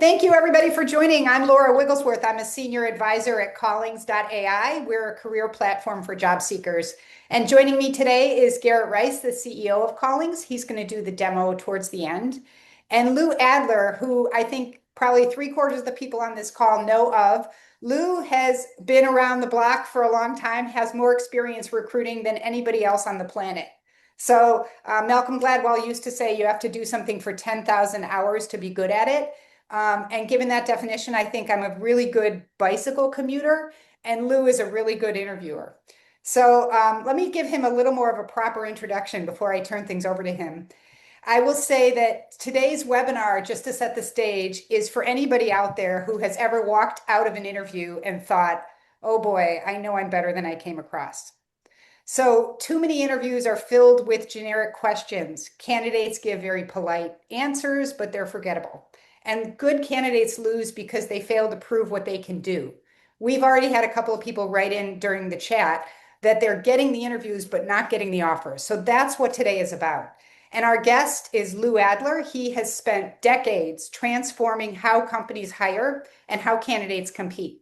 Thank you, everybody, for joining. I'm Laura Wigglesworth. I'm a senior advisor at Callings.ai. We're a career platform for job seekers. And joining me today is Garrett Rice, the CEO of Callings. He's going to do the demo towards the end. And Lou Adler, who I think probably three-quarters of the people on this call know of. Lou has been around the block for a long time, has more experience recruiting than anybody else on the planet. So Malcolm Gladwell used to say you have to do something for 10,000 hours to be good at it. And given that definition, I think I'm a really good bicycle commuter, and Lou is a really good interviewer. So let me give him a little more of a proper introduction before I turn things over to him. I will say that today's webinar, just to set the stage, is for anybody out there who has ever walked out of an interview and thought, oh boy, I know I'm better than I came across. So too many interviews are filled with generic questions. Candidates give very polite answers, but they're forgettable. And good candidates lose because they fail to prove what they can do. We've already had a couple of people write in during the chat that they're getting the interviews, but not getting the offers. So that's what today is about. And our guest is Lou Adler. He has spent decades transforming how companies hire and how candidates compete.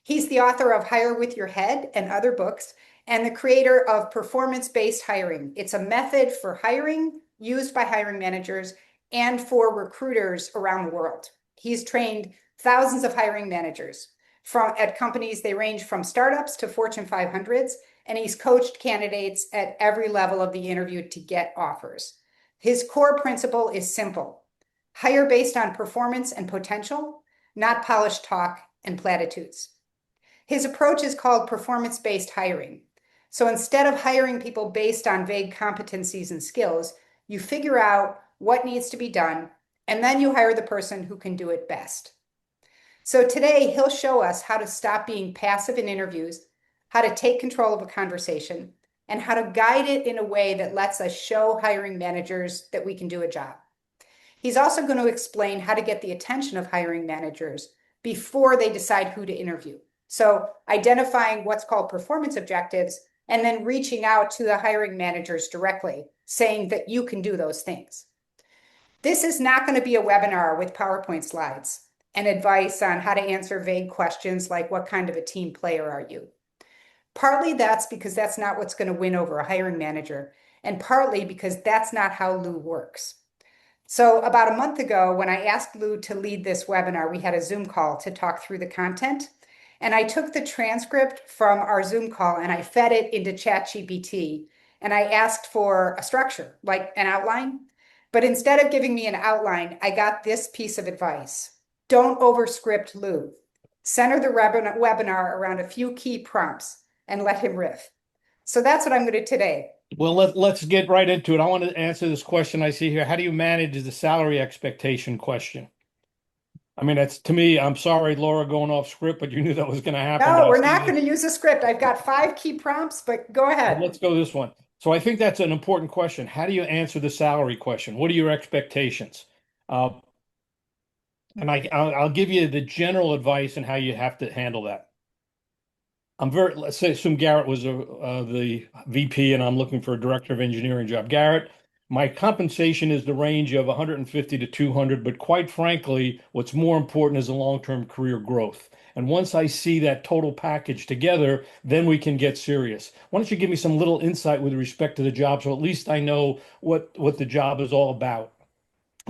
He's the author of Hire with Your Head and other books, and the creator of performance-based hiring. It's a method for hiring used by hiring managers and for recruiters around the world. He's trained thousands of hiring managers at companies. They range from startups to Fortune 500s, and he's coached candidates at every level of the interview to get offers. His core principle is simple: hire based on performance and potential, not polished talk and platitudes. His approach is called performance-based hiring. So instead of hiring people based on vague competencies and skills, you figure out what needs to be done, and then you hire the person who can do it best. So today, he'll show us how to stop being passive in interviews, how to take control of a conversation, and how to guide it in a way that lets us show hiring managers that we can do a job. He's also going to explain how to get the attention of hiring managers before they decide who to interview. So identifying what's called performance objectives and then reaching out to the hiring managers directly, saying that you can do those things. This is not going to be a webinar with PowerPoint slides and advice on how to answer vague questions like what kind of a team player are you? Partly that's because that's not what's going to win over a hiring manager, and partly because that's not how Lou works. So about a month ago, when I asked Lou to lead this webinar, we had a Zoom call to talk through the content. And I took the transcript from our Zoom call and I fed it into ChatGPT. And I asked for a structure, like an outline. But instead of giving me an outline, I got this piece of advice. Don't overscript Lou. Center the webinar around a few key prompts and let him riff. So that's what I'm going to do today. Well, let's get right into it. I want to answer this question I see here. How do you manage the salary expectation question? I mean, that's to me, I'm sorry, Laura, going off script, but you knew that was going to happen. But No, I we're see not that. going to use a script. I've got 5 key prompts, but go Well, ahead. let's go this one. So I think that's an important question. How do you answer the salary question? What are your expectations? Uh, and I'll give you the general advice and how you have to handle that. Let's say, assume Garrett was the VP and I'm looking for a director of engineering job. Garrett, my compensation is the range of 150 to 200, but quite frankly, what's more important is the long-term career growth. And once I see that total package together, then we can get serious. Why don't you give me some little insight with respect to the job so at least I know what the job is all about?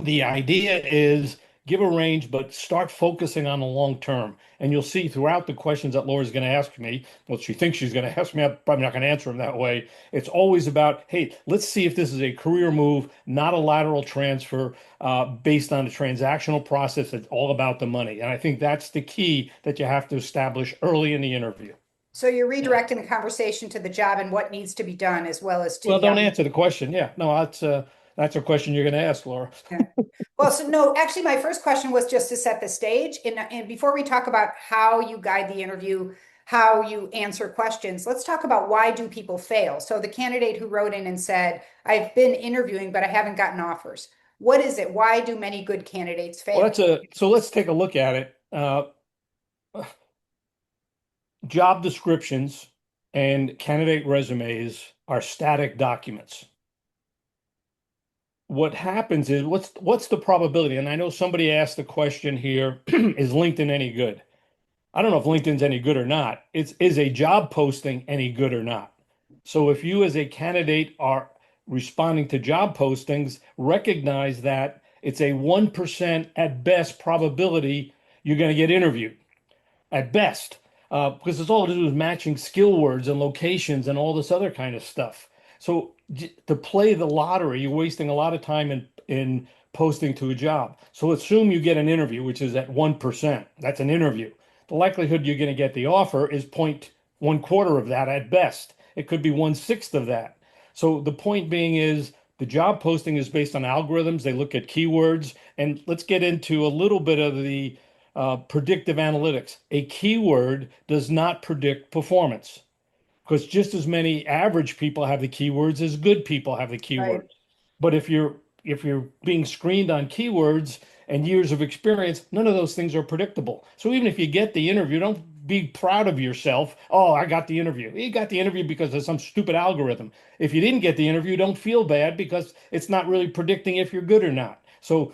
The idea is give a range, but start focusing on the long term. And you'll see throughout the questions that Laura's going to ask me, well, she thinks she's going to ask me, I'm probably not going to answer them that way. It's always about, hey, let's see if this is a career move, not a lateral transfer based on a transactional process. It's all about the money. And I think that's the key that you have to establish early in the interview. So you're redirecting the conversation to the job and what needs to be done, as well as to Well, the don't answer the question. Yeah, no, that's a question you're going to ask, Laura. yeah. Well, so no, actually, my first question was just to set the stage. And before we talk about how you guide the interview, how you answer questions, let's talk about why do people fail? So the candidate who wrote in and said, I've been interviewing, but I haven't gotten offers. What is it? Why do many good candidates Well, fail? so let's take a look at it. Job descriptions and candidate resumes are static documents. what happens is what's the probability? And I know somebody asked the question here, is LinkedIn any good? I don't know if LinkedIn's any good or not. Is a job posting any good or not? So if you as a candidate are responding to job postings, recognize that it's a 1% at best probability you're going to get interviewed at best, because it's all to do with matching skill words and locations and all this other kind of stuff. So to play the lottery, you're wasting a lot of time in posting to a job. So assume you get an interview, which is at 1%. That's an interview. The likelihood you're going to get the offer is point one quarter of that at best. It could be 1/6 of that. So the point being is the job posting is based on algorithms. They look at keywords, and let's get into a little bit of the predictive analytics. A keyword does not predict performance because just as many average people have the keywords as good people have the Right. keywords. But if you're being screened on keywords and years of experience, none of those things are predictable. So even if you get the interview, don't be proud of yourself. Oh, I got the interview. You got the interview because of some stupid algorithm. If you didn't get the interview, don't feel bad because it's not really predicting if you're good or not. So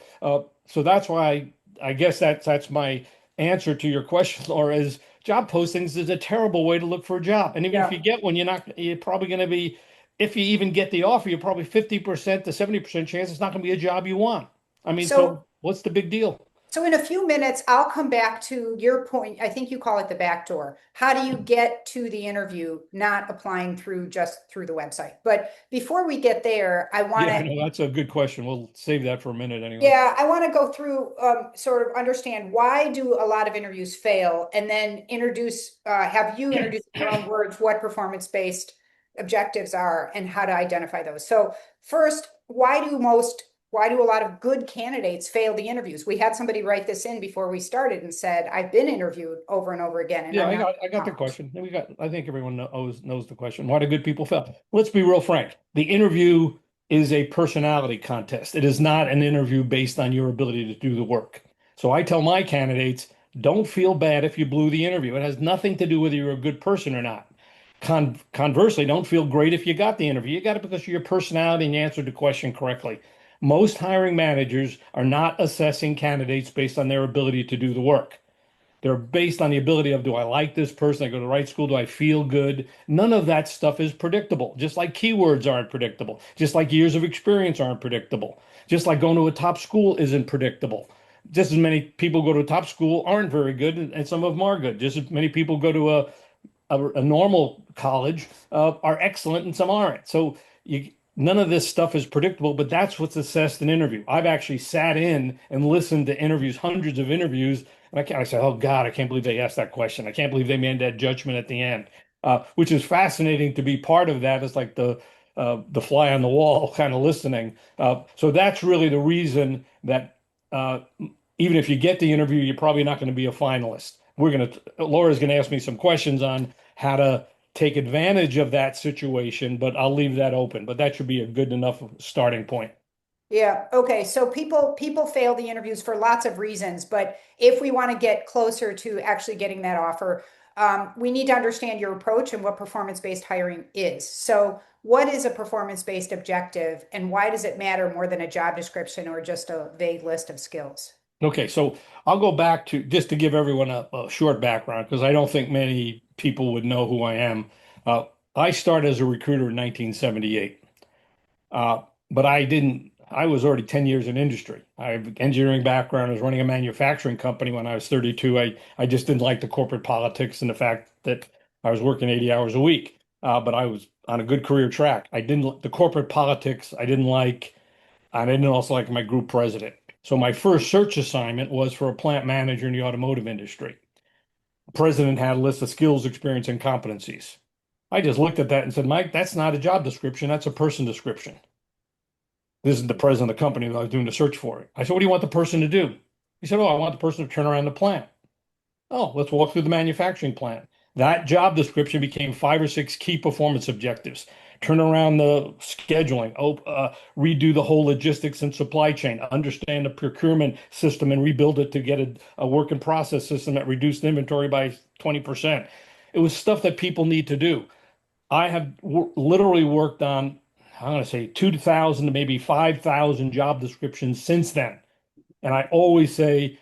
that's why I guess that's my answer to your question, Laura, is job postings is a terrible way to look for a job. And even if Yeah. you get one, you're probably going to be, if you even get the offer, you're probably 50% to 70% chance it's not going to be a job you want. I mean, So so what's the big deal? So in a few minutes, I'll come back to your point. I think you call it the back door. How do you get to the interview, not applying through just through the website? But before we get there, I want Yeah, to, no, that's a good question. We'll save that for a minute anyway. yeah, I want to go through sort of understand why do a lot of interviews fail, and then have you introduce in your own words what performance-based objectives are and how to identify those. So first, why do a lot of good candidates fail the interviews? We had somebody write this in before we started and said, I've been interviewed over and over again and Yeah, I'm I not. got I got the question. And I think everyone knows the question. Why do good people fail? Let's be real frank. The interview is a personality contest. It is not an interview based on your ability to do the work. So I tell my candidates, don't feel bad if you blew the interview. It has nothing to do whether you're a good person or not. Conversely, don't feel great if you got the interview. You got it because of your personality and you answered the question correctly. Most hiring managers are not assessing candidates based on their ability to do the work. They're based on the ability of, do I like this person? I go to the right school. Do I feel good? None of that stuff is predictable. Just like keywords aren't predictable. Just like years of experience aren't predictable. Just like going to a top school isn't predictable. Just as many people go to a top school aren't very good, and some of them are good. Just as many people go to a normal college are excellent and some aren't. So none of this stuff is predictable, but that's what's assessed in interview. I've actually sat in and listened to interviews, hundreds of interviews, and I said, oh God, I can't believe they asked that question. I can't believe they made that judgment at the end, which is fascinating to be part of that. It's like the fly on the wall kind of listening. So that's really the reason that uh, even if you get the interview, you're probably not going to be a finalist. Laura's going to ask me some questions on how to take advantage of that situation, but I'll leave that open. But that should be a good enough starting point. Yeah. Okay. So people fail the interviews for lots of reasons, but if we want to get closer to actually getting that offer, we need to understand your approach and what performance-based hiring is. So, what is a performance-based objective, and why does it matter more than a job description or just a vague list of skills? Okay, so I'll go back to just to give everyone a short background because I don't think many people would know who I am. Uh, I started as a recruiter in 1978. Uh, but I didn't, I was already 10 years in industry. I have an engineering background. I was running a manufacturing company when I was 32. I just didn't like the corporate politics and the fact that I was working 80 hours a week. But I was on a good career track. I didn't, the corporate politics, I didn't like, and I didn't also like my group president. So my first search assignment was for a plant manager in the automotive industry. The president had a list of skills, experience, and competencies. I just looked at that and said, Mike, that's not a job description. That's a person description. This is the president of the company that I was doing the search for it. I said, what do you want the person to do? He said, oh, I want the person to turn around the plant. Oh, let's walk through the manufacturing plant. That job description became 5 or 6 key performance objectives. Turn around the scheduling, redo the whole logistics and supply chain, understand the procurement system and rebuild it to get a work in process system that reduced inventory by 20%. It was stuff that people need to do. I have literally worked on I'm going to say 2,000 to maybe 5,000 job descriptions since then. And I always say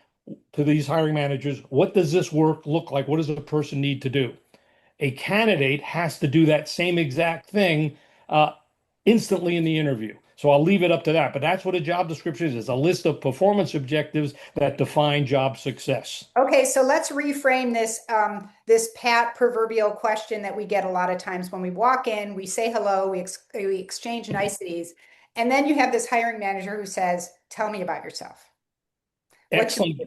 to these hiring managers, what does this work look like? What does a person need to do? A candidate has to do that same exact thing uh, instantly in the interview. So I'll leave it up to that. But that's what a job description is a list of performance objectives that define job success. Okay, so let's reframe this pat proverbial question that we get a lot of times when we walk in. We say hello, we exchange niceties, and then you have this hiring manager who says, "Tell me about yourself." What should we Excellent. do?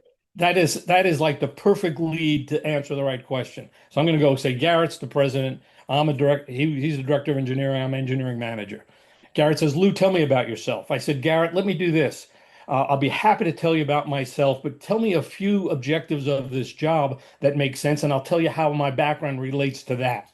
That is like the perfect lead to answer the right question. So I'm going to go say Garrett's the president. I'm a direct. He's the director of engineering. I'm engineering manager. Garrett says, Lou, tell me about yourself. I said, Garrett, let me do this. I'll be happy to tell you about myself, but tell me a few objectives of this job that make sense, and I'll tell you how my background relates to that.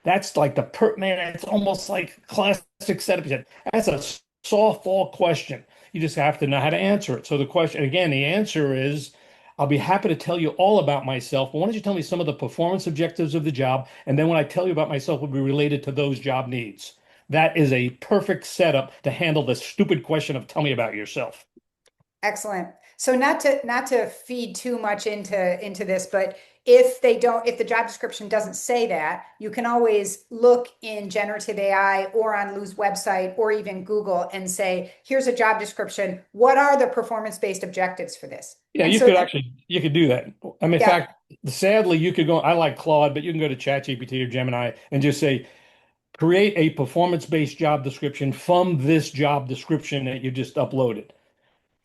That's like the per man. It's almost like classic setup. That's a softball question. You just have to know how to answer it. So the question again, the answer is, I'll be happy to tell you all about myself. But why don't you tell me some of the performance objectives of the job, and then when I tell you about myself, will be related to those job needs. That is a perfect setup to handle the stupid question of tell me about yourself. Excellent. So not to feed too much into this, but if the job description doesn't say that, you can always look in generative AI or on Lou's website or even Google and say, here's a job description. What are the performance-based objectives for this? Yeah, And you so could then, actually you could do that. I mean, in yeah, fact, sadly, you could go. I like Claude, but you can go to ChatGPT or Gemini and just say, create a performance-based job description from this job description that you just uploaded.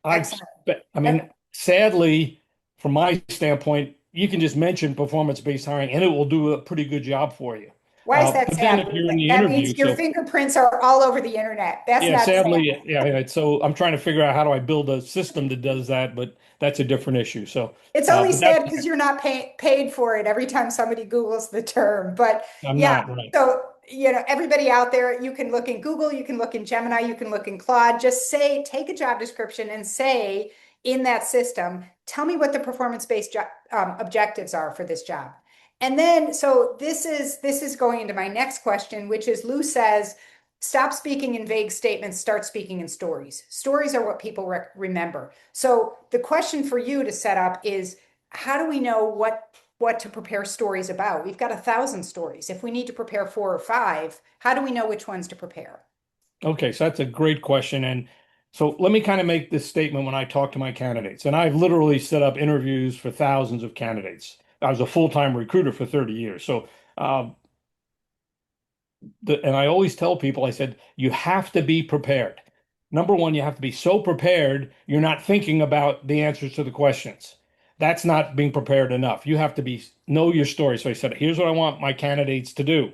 excellent. I That- mean, sadly, from my standpoint, you can just mention performance-based hiring and it will do a pretty good job for you. Why is that But then sad? if you're in the That interview, means your so fingerprints are all over the internet. That's yeah, not sad. sadly, yeah. So I'm trying to figure out how do I build a system that does that, but that's a different issue. So, It's only but that's sad because you're not paid for it every time somebody Googles the term. But I'm yeah, not right. so everybody out there, you can look in Google, you can look in Gemini, you can look in Claude. Just say, take a job description and say in that system, tell me what the performance-based objectives are for this job. And then, so this is going into my next question, which is Lou says, stop speaking in vague statements, start speaking in stories. Stories are what people remember. So the question for you to set up is, how do we know what to prepare stories about? We've got 1,000 stories. If we need to prepare 4 or 5, how do we know which ones to prepare? Okay, so that's a great question. And so let me kind of make this statement when I talk to my candidates. And I've literally set up interviews for thousands of candidates. I was a full-time recruiter for 30 years. So, um, and I always tell people, I said, you have to be prepared. Number one, you have to be so prepared, you're not thinking about the answers to the questions. That's not being prepared enough. You have to know your story. So I said, here's what I want my candidates to do.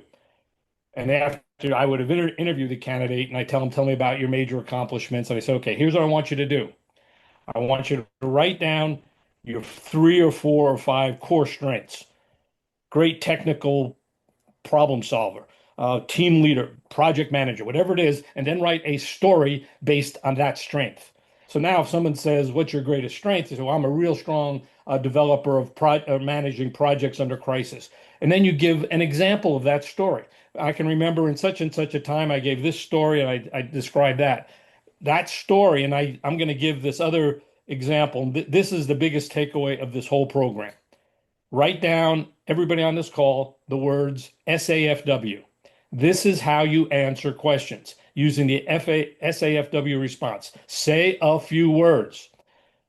And after I would have interviewed the candidate and I tell me about your major accomplishments. And I said, okay, here's what I want you to do. I want you to write down your 3 or 4 or 5 core strengths. Great technical problem solver, team leader, project manager, whatever it is, and then write a story based on that strength. So now if someone says, what's your greatest strength? You say, well, I'm a real strong developer of managing projects under crisis. And then you give an example of that story. I can remember in such and such a time, I gave this story and I described that. That story, and I'm going to give this other example. This is the biggest takeaway of this whole program. Write down, everybody on this call, the words SAFW. This is how you answer questions using the SAFW response. Say a few words.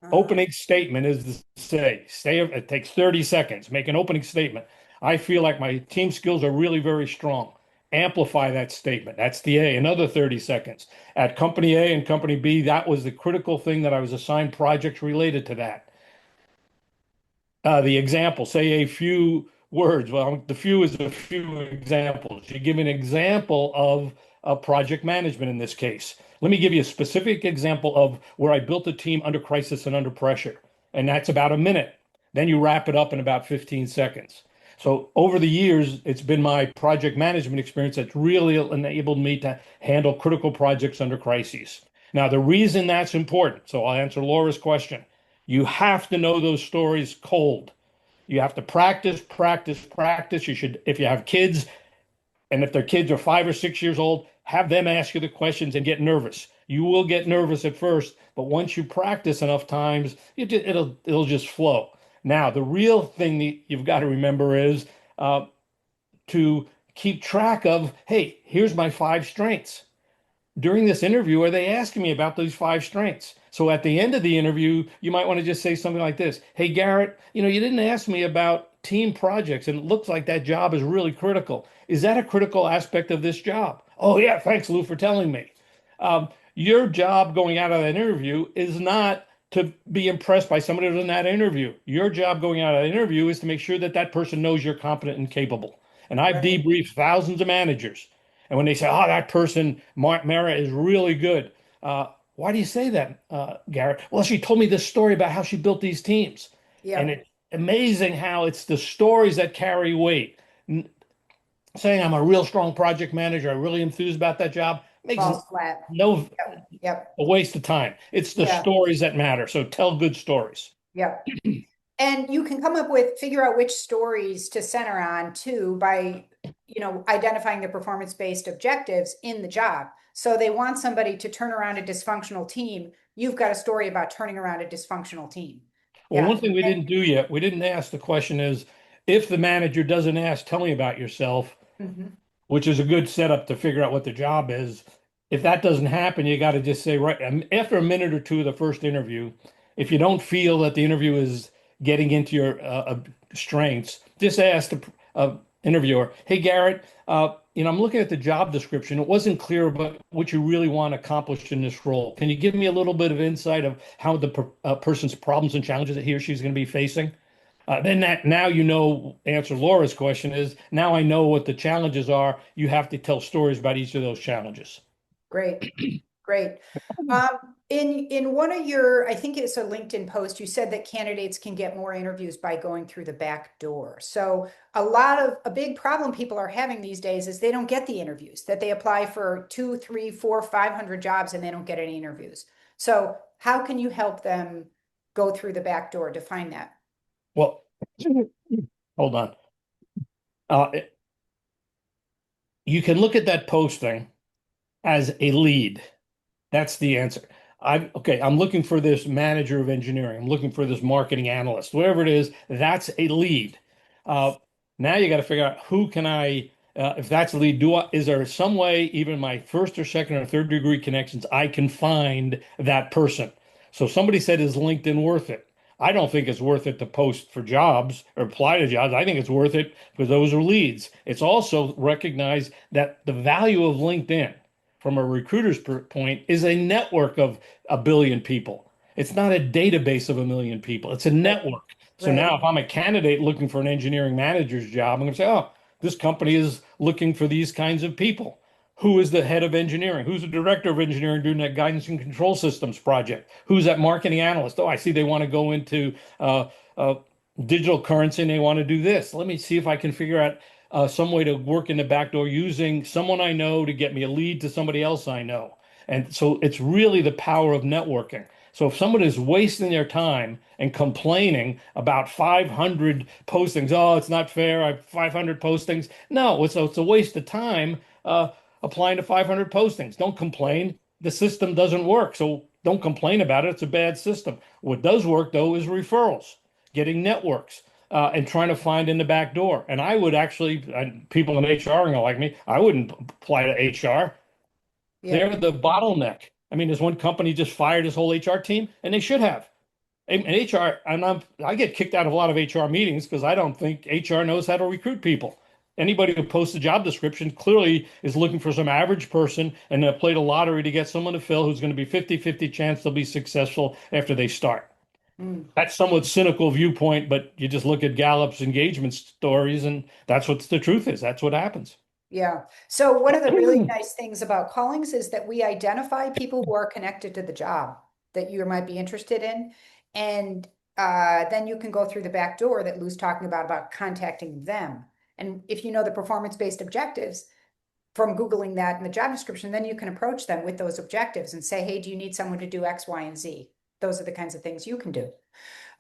Uh-huh. Opening statement is to say it takes 30 seconds. Make an opening statement. I feel like my team skills are really very strong. Amplify that statement. That's the A. Another 30 seconds. At company A and company B, that was the critical thing that I was assigned projects related to that. The example, say a few words. Well, the few is a few examples. You give an example of project management in this case. Let me give you a specific example of where I built a team under crisis and under pressure. And that's about a minute. Then you wrap it up in about 15 seconds. So over the years, it's been my project management experience that's really enabled me to handle critical projects under crises. Now, the reason that's important, so I'll answer Laura's question. You have to know those stories cold. You have to practice, practice, practice. You should, if you have kids, and if their kids are 5 or 6 years old, have them ask you the questions and get nervous. You will get nervous at first, but once you practice enough times, it'll just flow. Now, the real thing that you've got to remember is to keep track of, hey, here's my five strengths. During this interview, are they asking me about those five strengths? So at the end of the interview, you might want to just say something like this. Hey, Garrett, you didn't ask me about team projects, and it looks like that job is really critical. Is that a critical aspect of this job? Oh, yeah, thanks, Lou, for telling me. Your job going out of that interview is not to be impressed by somebody who's in that interview. Your job going out of that interview is to make sure that that person knows you're competent and capable. And I've Right. debriefed thousands of managers. And when they say, oh, that person, Mara, is really good. Why do you say that, Garrett? Well, she told me this story about how she built these teams. And Yep. it's amazing how it's the stories that carry weight. Saying I'm a real strong project manager, I'm really enthused about that job, makes Falls flat. no Yep. Yep. a waste of time. It's the Yeah. stories that matter. So tell good stories. Yep. And you can figure out which stories to center on too by, identifying the performance-based objectives in the job. So they want somebody to turn around a dysfunctional team. You've got a story about turning around a dysfunctional team. Well, Yeah. one thing we didn't do yet, we didn't ask the question is if the manager doesn't ask, tell me about yourself, Mhm. which is a good setup to figure out what the job is. If that doesn't happen, you got to just say, right, after a minute or two of the first interview, if you don't feel that the interview is getting into your strengths, just ask the interviewer, hey, Garrett, I'm looking at the job description. It wasn't clear about what you really want accomplished in this role. Can you give me a little bit of insight of how the person's problems and challenges that he or she's going to be facing? Then that now answer Laura's question is now I know what the challenges are. You have to tell stories about each of those challenges. Great. Great. In one of your, I think it's a LinkedIn post, you said that candidates can get more interviews by going through the back door. So a big problem people are having these days is they don't get the interviews, that they apply for 2, 3, 4, 500 jobs and they don't get any interviews. So how can you help them go through the back door to find that? Well, hold on. Uh, you can look at that posting as a lead. That's the answer. I'm looking for this manager of engineering. I'm looking for this marketing analyst, whatever it is, that's a lead. Uh, Now you got to figure out who can if that's a lead, is there some way, even my first or second or third degree connections, I can find that person? So somebody said, is LinkedIn worth it? I don't think it's worth it to post for jobs or apply to jobs. I think it's worth it because those are leads. It's also recognized that the value of LinkedIn from a recruiter's point is a network of a billion people. It's not a database of a million people. It's a network. So Right. now if I'm a candidate looking for an engineering manager's job, I'm going to say, oh, this company is looking for these kinds of people. Who is the head of engineering? Who's the director of engineering doing that guidance and control systems project? Who's that marketing analyst? Oh, I see they want to go into uh, uh, digital currency and they want to do this. Let me see if I can figure out some way to work in the back door using someone I know to get me a lead to somebody else I know. And so it's really the power of networking. So if someone is wasting their time and complaining about 500 postings, oh, it's not fair, I have 500 postings. No, it's a waste of time applying to 500 postings. Don't complain. The system doesn't work. So don't complain about it. It's a bad system. What does work, though, is referrals, getting networks and trying to find in the back door. And I would actually, people in HR are going to like me, I wouldn't apply to HR. Yeah. They're the bottleneck. I mean, there's one company just fired his whole HR team, and they should have. And HR, I get kicked out of a lot of HR meetings because I don't think HR knows how to recruit people. Anybody who posts a job description clearly is looking for some average person and played a lottery to get someone to fill who's going to be 50-50 chance they'll be successful after they start. Mm. That's somewhat cynical viewpoint, but you just look at Gallup's engagement stories, and that's what the truth is. That's what happens. Yeah. So one of the really nice things about Callings is that we identify people who are connected to the job that you might be interested in. And then you can go through the back door that Lou's talking about contacting them. And if you know the performance-based objectives from Googling that in the job description, then you can approach them with those objectives and say, hey, do you need someone to do X, Y, and Z? Those are the kinds of things you can do.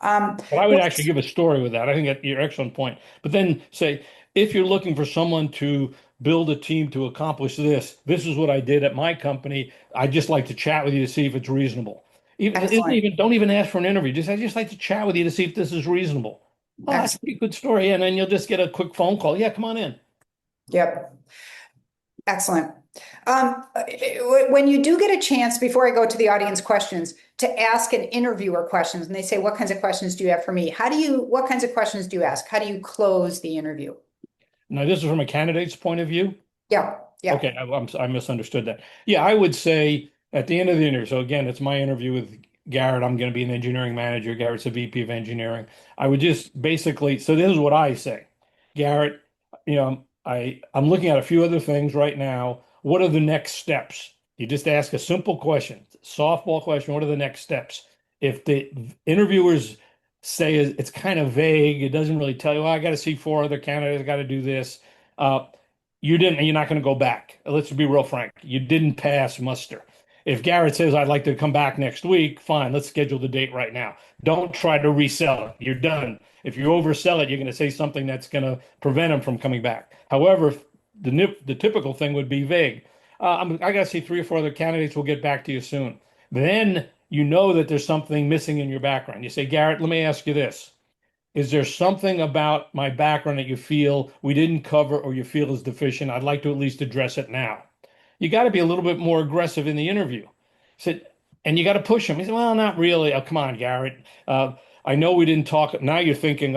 But I would Well, actually give a story with that. I think that you're excellent point. But then say, if you're looking for someone to build a team to accomplish this. This is what I did at my company. I'd just like to chat with you to see if it's reasonable. Excellent. Don't even ask for an interview. I just like to chat with you to see if this is reasonable. Oh, that's a Excellent. pretty good story. And then you'll just get a quick phone call. Yeah, come on in. Yep. Excellent. When you do get a chance, before I go to the audience questions, to ask an interviewer questions, and they say, what kinds of questions do you have for me? What kinds of questions do you ask? How do you close the interview? Now, this is from a candidate's point of view. Yeah. Yeah. Okay, I misunderstood that. Yeah, I would say at the end of the interview. So again, it's my interview with Garrett. I'm going to be an engineering manager. Garrett's a VP of engineering. I would just basically. So this is what I say, Garrett. I'm looking at a few other things right now. What are the next steps? You just ask a simple question, softball question. What are the next steps? If the interviewers say it's kind of vague, it doesn't really tell you. Well, I got to see four other candidates. I got to do this. Uh, you're not going to go back. Let's be real frank. You didn't pass muster. If Garrett says, I'd like to come back next week, fine, let's schedule the date right now. Don't try to resell it. You're done. If you oversell it, you're going to say something that's going to prevent him from coming back. However, the typical thing would be vague. I got to see three or four other candidates. We'll get back to you soon. Then you know that there's something missing in your background. You say, Garrett, let me ask you this. Is there something about my background that you feel we didn't cover or you feel is deficient? I'd like to at least address it now. You got to be a little bit more aggressive in the interview. Said, and you got to push him. He said, well, not really. Oh, come on, Garrett. I know we didn't talk. Now you're thinking,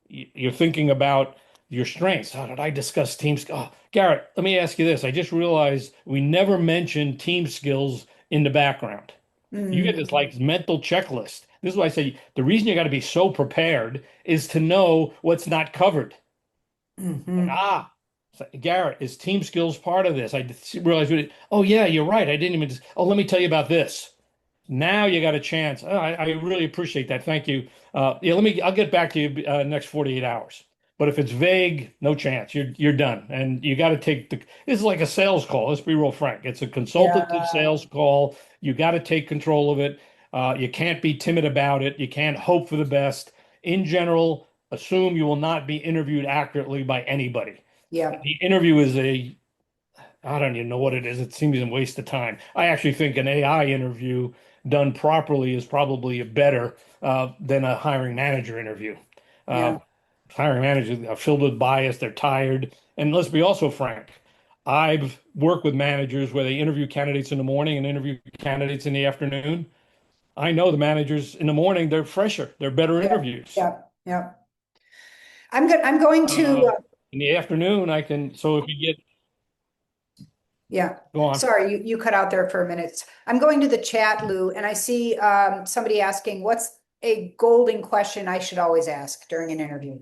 you're thinking about your strengths. How did I discuss teams? Oh, Garrett, let me ask you this. I just realized we never mentioned team skills in the background. You get this like mental checklist. This is why I say the reason you got to be so prepared is to know what's not covered. Like, Mm-hmm. Garrett, is team skills part of this? I realized, oh yeah, you're right. I didn't even, oh, let me tell you about this. Now you got a chance. Oh, I really appreciate that. Thank you. Yeah, I'll get back to you next 48 hours. But if it's vague, no chance. You're done. And you got to this is like a sales call. Let's be real frank. It's a consultative Yeah. sales call. You got to take control of it. You can't be timid about it. You can't hope for the best. In general, assume you will not be interviewed accurately by anybody. Yeah. The interview is I don't even know what it is. It seems a waste of time. I actually think an AI interview done properly is probably better than a hiring manager interview. Uh, Yeah. Hiring managers are filled with bias. They're tired. And let's be also frank. I've worked with managers where they interview candidates in the morning and interview candidates in the afternoon. I know the managers in the morning, they're fresher. They're better Yeah. interviews. Yeah. Yeah. I'm good. I'm going to, Uh, in the afternoon, so if you get, yeah. go on. Sorry, you cut out there for a minute. I'm going to the chat, Lou, and I see somebody asking, what's a golden question I should always ask during an interview?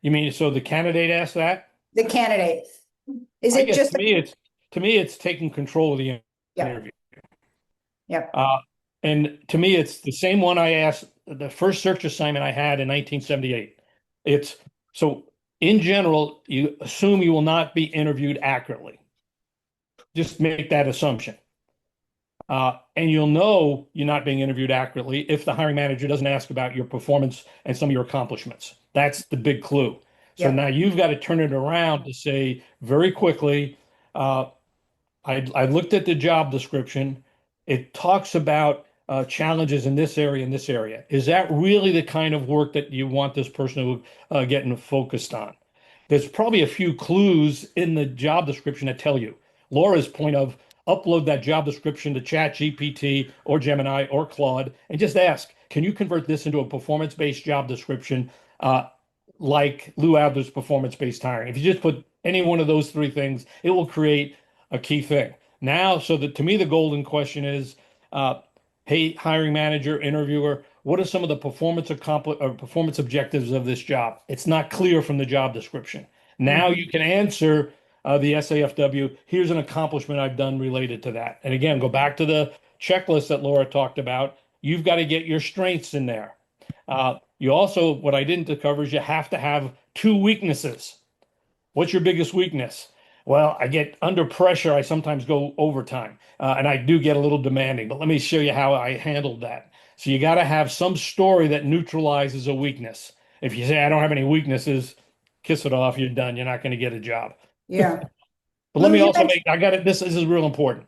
You mean, so the candidate asked that? The candidate. Is I it guess just, to me it's taking control of the yeah, interview. yeah, Uh, and to me, it's the same one I asked the first search assignment I had in 1978. It's so in general, you assume you will not be interviewed accurately. Just make that assumption. And you'll know you're not being interviewed accurately if the hiring manager doesn't ask about your performance and some of your accomplishments. That's the big clue. So yeah, now you've got to turn it around to say very quickly, uh, I looked at the job description. It talks about challenges in this area and this area. Is that really the kind of work that you want this person to get focused on? There's probably a few clues in the job description that tell you. Laura's point of upload that job description to Chat GPT or Gemini or Claude and just ask, can you convert this into a performance-based job description like Lou Adler's performance-based hiring? If you just put any one of those three things, it will create a key thing. Now, so that to me, the golden question is, uh, hey, hiring manager, interviewer, what are some of the performance objectives of this job? It's not clear from the job description. Now mhm, you can answer the SAFW. Here's an accomplishment I've done related to that. And again, go back to the checklist that Laura talked about. You've got to get your strengths in there. You also, what I didn't cover is you have to have two weaknesses. What's your biggest weakness? Well, I get under pressure. I sometimes go overtime, and I do get a little demanding. But let me show you how I handled that. So you got to have some story that neutralizes a weakness. If you say I don't have any weaknesses, kiss it off, you're done. You're not going to get a job. Yeah. But let Lou, me you also mentioned, make, I got it. This is real important.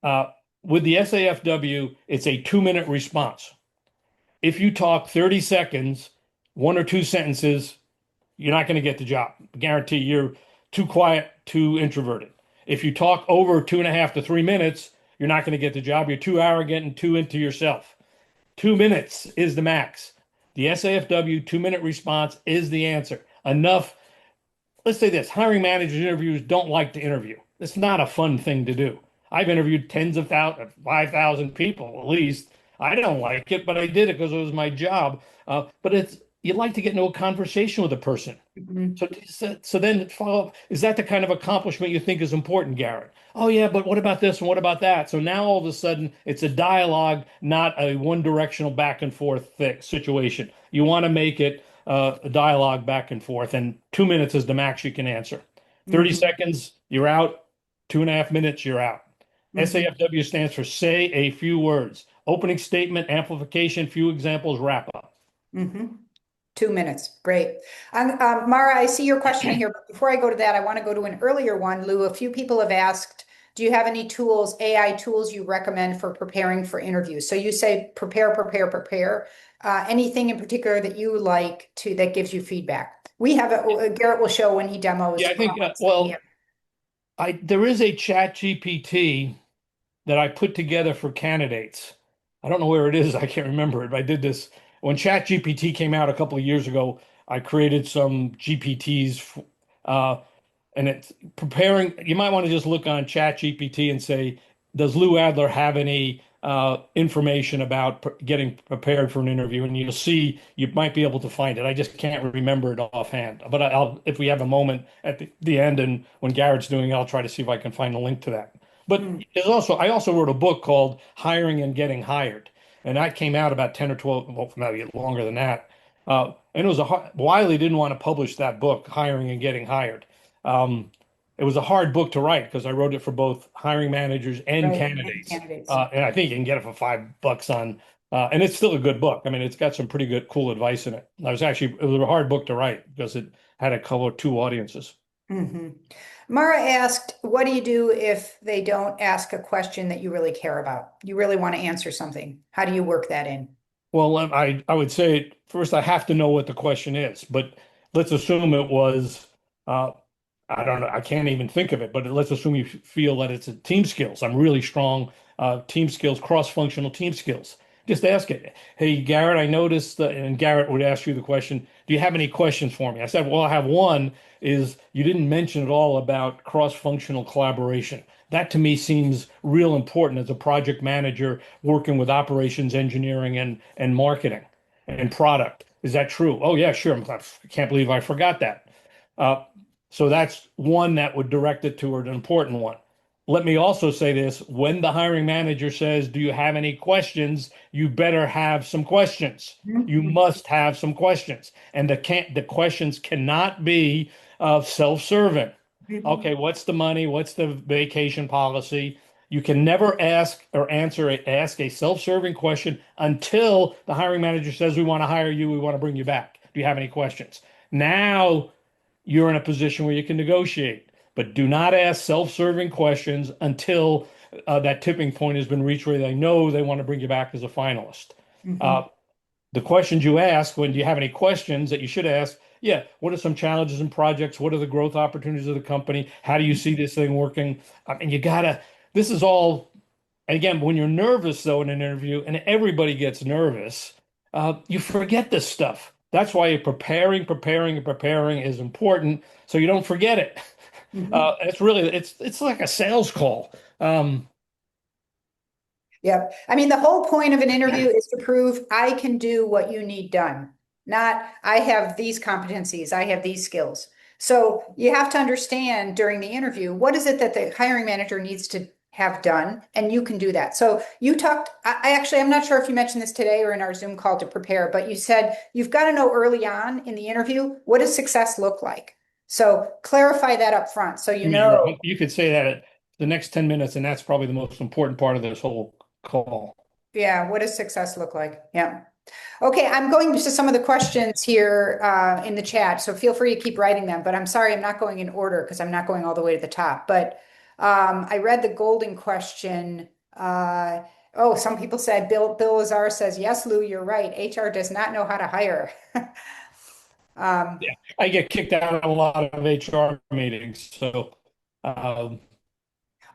Uh, with the SAFW, it's a 2 minute response. If you talk 30 seconds, one or two sentences, you're not going to get the job. I guarantee you're too quiet, too introverted. If you talk over 2.5 to 3 minutes, you're not going to get the job. You're too arrogant and too into yourself. 2 minutes is the max. The SAFW 2 minute response is the answer. Enough. Let's say this, hiring managers, interviewers don't like to interview. It's not a fun thing to do. I've interviewed tens of thousands, 5,000 people at least. I don't like it, but I did it because it was my job. But it's you like to get into a conversation with a person. Mhm. So then follow up. Is that the kind of accomplishment you think is important, Garrett? Oh yeah, but what about this and what about that? So now all of a sudden it's a dialogue, not a one-directional back and forth situation. You want to make it a dialogue back and forth, and 2 minutes is the max you can answer. 30 Mhm. seconds, you're out. 2.5 minutes, you're out. Mhm. SAFW stands for say a few words. Opening statement, amplification, few examples, wrap up. Mhm. 2 minutes. Great. Mara, I see your question here, but before I go to that, I want to go to an earlier one. Lou, a few people have asked, do you have any tools, AI tools you recommend for preparing for interviews? So you say prepare, prepare, prepare. Anything in particular that you like to that gives you feedback? We have Garrett will show when he Yeah, demos. I think, Yeah. there is a chat GPT that I put together for candidates. I don't know where it is. I can't remember it. But I did this when ChatGPT came out a couple of years ago. I created some GPTs, uh, and it's preparing. You might want to just look on ChatGPT and say, "Does Lou Adler have any information about getting prepared for an interview?" And you'll see you might be able to find it. I just can't remember it offhand. But I'll, if we have a moment at the end and when Garrett's doing it, I'll try to see if I can find a link to that. But Hmm. I also wrote a book called Hiring and Getting Hired. And that came out about 10 or 12, well, maybe longer than that. And it was Wiley didn't want to publish that book, Hiring and Getting Hired. Um, it was a hard book to write because I wrote it for both hiring managers and Right. And candidates. candidates. And I think you can get it for $5 and it's still a good book. I mean, it's got some pretty good, cool advice in it. It was a hard book to write because it had to cover two audiences. Hmm. Mara asked, what do you do if they don't ask a question that you really care about? You really want to answer something. How do you work that in? Well, I would say first I have to know what the question is, but let's assume it was uh, I don't know, I can't even think of it, but let's assume you feel that it's a team skills. I'm really strong team skills, cross-functional team skills. Just ask it. Hey, Garrett, I noticed that, and Garrett would ask you the question, do you have any questions for me? I said, well, I have one is you didn't mention at all about cross-functional collaboration. That to me seems real important as a project manager working with operations, engineering, and marketing and product. Is that true? Oh, yeah, sure. I can't believe I forgot that. Uh, so that's one that would direct it toward an important one. Let me also say this, when the hiring manager says, do you have any questions? You better have some questions. You Mhm. must have some questions. And the questions cannot be self-serving. Okay, Mhm. what's the money? What's the vacation policy? You can never ask a self-serving question until the hiring manager says, we want to hire you, we want to bring you back. Do you have any questions? Now you're in a position where you can negotiate. But do not ask self-serving questions until that tipping point has been reached where they know they want to bring you back as a finalist. Uh, Mhm. the questions you ask when do you have any questions that you should ask? Yeah, what are some challenges and projects? What are the growth opportunities of the company? How do you see this thing working? I mean, this is all, and again, when you're nervous though in an interview, and everybody gets nervous, you forget this stuff. That's why preparing, preparing, and preparing is important so you don't forget it. Mhm. It's like a sales call. Yep. I mean, the whole point of an interview is to prove I can do what you need done, not I have these competencies, I have these skills. So you have to understand during the interview, what is it that the hiring manager needs to have done? And you can do that. So you talked, I actually, I'm not sure if you mentioned this today or in our Zoom call to prepare, but you said you've got to know early on in the interview, what does success look like? So clarify that up front so you know. You could say that at the next 10 minutes, and that's probably the most important part of this whole call. Yeah, what does success look like? Yeah. Okay, I'm going to some of the questions here in the chat, so feel free to keep writing them. But I'm sorry, I'm not going in order because I'm not going all the way to the top. But I read the golden question. Oh, some people said Bill Lazar says, yes, Lou, you're right. HR does not know how to hire. Um, Yeah, I get kicked out of a lot of HR meetings. So, um,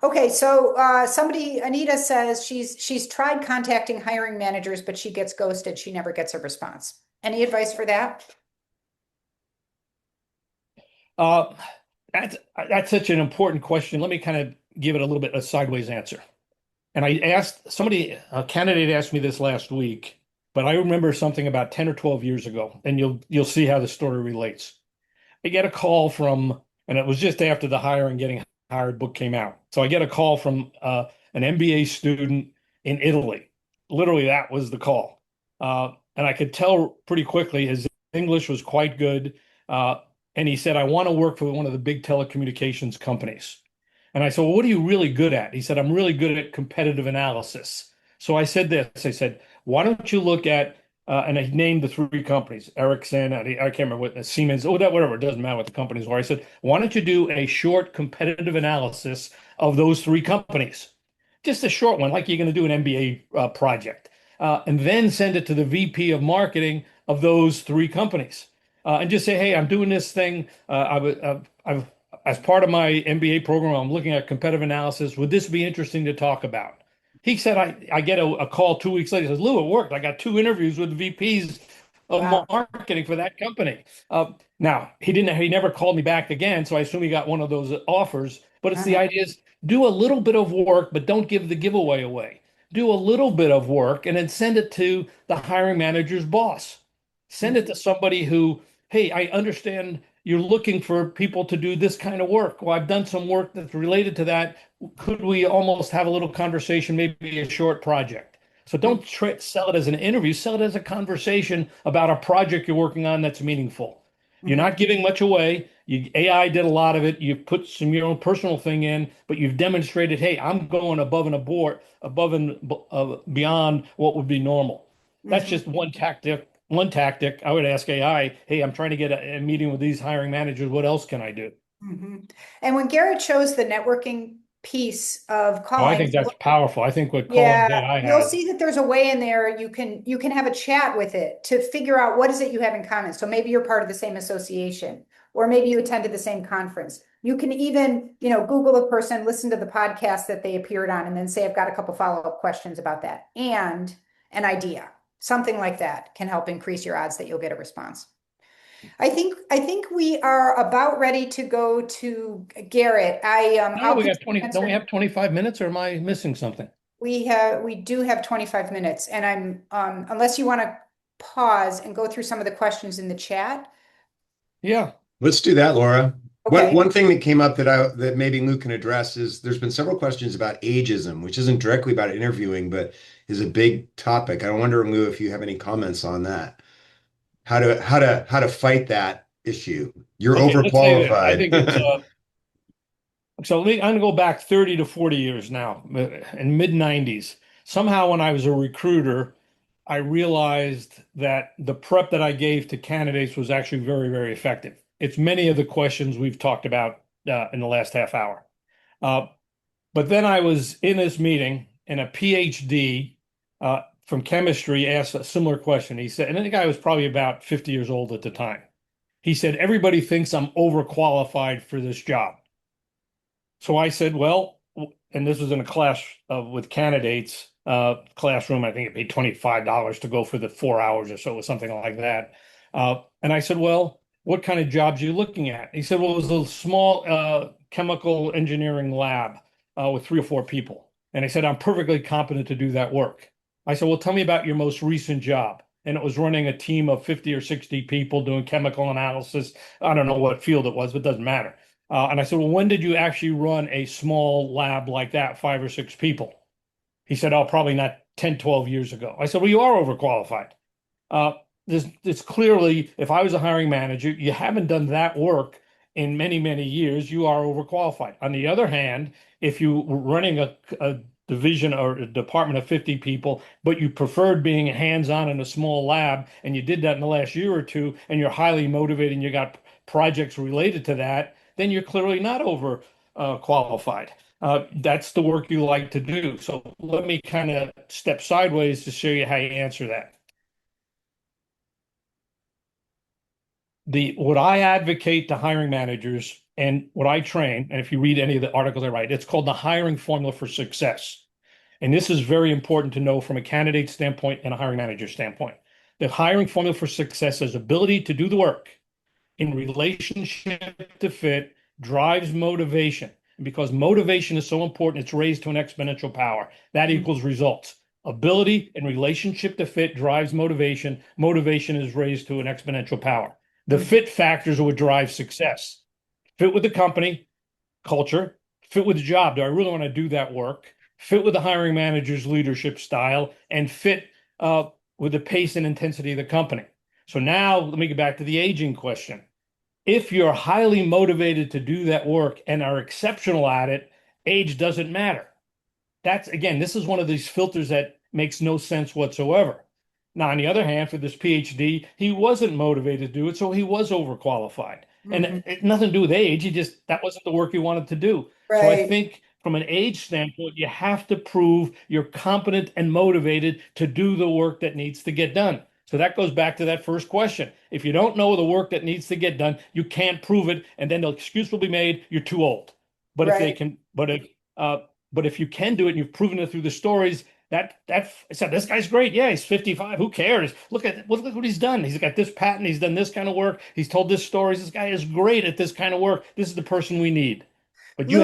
okay, so somebody, Anita says she's tried contacting hiring managers, but she gets ghosted. She never gets a response. Any advice for that? uh, that's such an important question. Let me kind of give it a little bit a sideways answer. And I asked somebody, a candidate asked me this last week, but I remember something about 10 or 12 years ago, and you'll see how the story relates. I get a call from, and it was just after the Hiring Getting Hired book came out. So I get a call from an MBA student in Italy. Literally, that was the call. And I could tell pretty quickly his English was quite good. Uh, and he said, I want to work for one of the big telecommunications companies. And I said, well, what are you really good at? He said, I'm really good at competitive analysis. So I said this, I said, why don't you look at and I named the three companies, Ericsson, I can't remember what, Siemens, oh, that, whatever, it doesn't matter what the companies were. I said, why don't you do a short competitive analysis of those three companies? Just a short one, like you're going to do an MBA project, and then send it to the VP of marketing of those three companies. And just say, hey, I'm doing this thing. As part of my MBA program, I'm looking at competitive analysis. Would this be interesting to talk about? He said, I get a call 2 weeks later. He says, Lou, it worked. I got two interviews with the VPs of Wow. marketing for that company. Now, he never called me back again. So I assume he got one of those offers. But it's the Uh-huh. idea is do a little bit of work, but don't give the giveaway away. Do a little bit of work and then send it to the hiring manager's boss. Send it Mhm. to somebody who, hey, I understand you're looking for people to do this kind of work. Well, I've done some work that's related to that. Could we almost have a little conversation, maybe a short project? So don't sell it as an interview, sell it as a conversation about a project you're working on that's meaningful. You're Mhm. not giving much away. AI did a lot of it. You've put some your own personal thing in, but you've demonstrated, hey, I'm going above and beyond what would be normal. That's Mhm. just one tactic. One tactic. I would ask AI, hey, I'm trying to get a meeting with these hiring managers. What else can I do? Mhm. And when Garrett shows the networking piece of Oh, I think callings, that's powerful. I think what Callings yeah, AI you'll has. see that there's a way in there you can have a chat with it to figure out what is it you have in common. So maybe you're part of the same association, or maybe you attended the same conference. You can even, Google a person, listen to the podcast that they appeared on, and then say, I've got a couple follow-up questions about that and an idea. Something like that can help increase your odds that you'll get a response. I think we are about ready to go to Garrett. No, I'll we got continue 20. Don't we answering. have 25 minutes or am I missing something? We do have 25 minutes, and I'm unless you want to pause and go through some of the questions in the chat. Yeah. Let's do that, Laura. One Okay. one thing that came up that maybe Luke can address is there's been several questions about ageism, which isn't directly about interviewing, but is a big topic. I wonder, Lou, if you have any comments on that. How to fight that issue. You're Okay, let's say this. I think it's overqualified. I'm gonna go back 30 to 40 years now, in mid 90s. Somehow when I was a recruiter, I realized that the prep that I gave to candidates was actually very, very effective. It's many of the questions we've talked about in the last half hour. Uh, But then I was in this meeting and a PhD from chemistry asked a similar question. He said, and the guy was probably about 50 years old at the time. He said, everybody thinks I'm overqualified for this job. So I said, well, and this was in a class with candidates, classroom. I think it paid $25 to go for the 4 hours or so, or something like that. And I said, well, what kind of jobs are you looking at? He said, well, it was a small chemical engineering lab with three or four people. And I said, I'm perfectly competent to do that work. I said, well, tell me about your most recent job. And it was running a team of 50 or 60 people doing chemical analysis. I don't know what field it was, but it doesn't matter. And I said, well, when did you actually run a small lab like that, five or six people? He said, oh, probably not 10, 12 years ago. I said, well, you are overqualified. Uh, this clearly, if I was a hiring manager, you haven't done that work in many, many years, you are overqualified. On the other hand, if you were running a division or a department of 50 people, but you preferred being hands-on in a small lab, and you did that in the last year or two, and you're highly motivated and you got projects related to that, then you're clearly not over qualified. That's the work you like to do. So let me kind of step sideways to show you how you answer that. What I advocate to hiring managers and what I train, and if you read any of the articles I write, it's called the hiring formula for success. And this is very important to know from a candidate standpoint and a hiring manager standpoint. The hiring formula for success is ability to do the work in relationship to fit drives motivation. And because motivation is so important, it's raised to an exponential power. That equals results. Ability in relationship to fit drives motivation. Motivation is raised to an exponential power. The fit factors are what drive success. Fit with the company, culture, fit with the job. Do I really want to do that work? Fit with the hiring manager's leadership style, and fit with the pace and intensity of the company. So now let me get back to the aging question. If you're highly motivated to do that work and are exceptional at it, age doesn't matter. That's, again, this is one of these filters that makes no sense whatsoever. Now, on the other hand, for this PhD, he wasn't motivated to do it, so he was overqualified. And it nothing to do with age. That wasn't the work he wanted to do. So I Right. think from an age standpoint, you have to prove you're competent and motivated to do the work that needs to get done. So that goes back to that first question. If you don't know the work that needs to get done, you can't prove it, and then the excuse will be made, you're too old. But if they Right. can, but if you can do it and you've proven it through the stories, that said, this guy's great. Yeah, he's 55. Who cares? Look what he's done. He's got this patent. He's done this kind of work. He's told this stories. This guy is great at this kind of work. This is the person we need. But Lou, you